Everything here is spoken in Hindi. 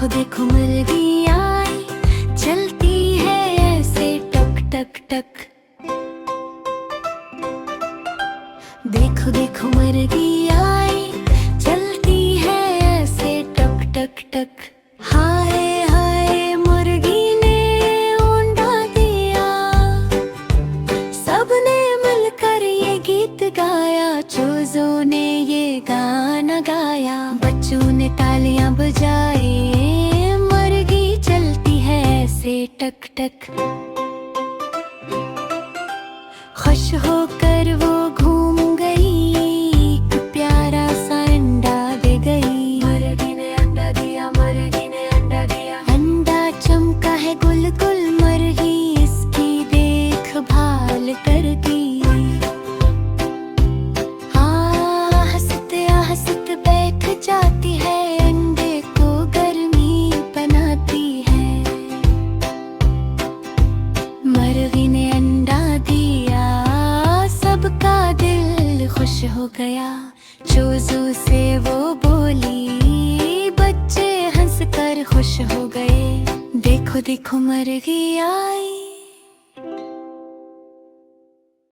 देखो देखो मुर्गी आई, चलती है ऐसे टक टक टक। देखो देखो मुर्गी आई, चलती है ऐसे टक टक टक। हाय हाय मुर्गी ने अंडा दिया, सबने मिलकर ये गीत गाया, चूजों ने ये गाना गाया, बच्चों ने तालियां बजाई, मुर्गी चलती है ऐसे टक टक। खुश होकर वो घूम गई, एक प्यारा सा अंडा दे गई। मुर्गी ने अंडा दिया, मुर्गी ने अंडा दिया, अंडा चमका है गुल गुल, मुर्गी इसकी देखभाल करती। हंसते बैठ जाती है, अंडे को गर्मी बनाती है। मुर्गी ने अंडा दिया, सबका दिल खुश हो गया, चूजों से वो बोली, बच्चे हंसकर खुश हो गए। देखो देखो मुर्गी आई,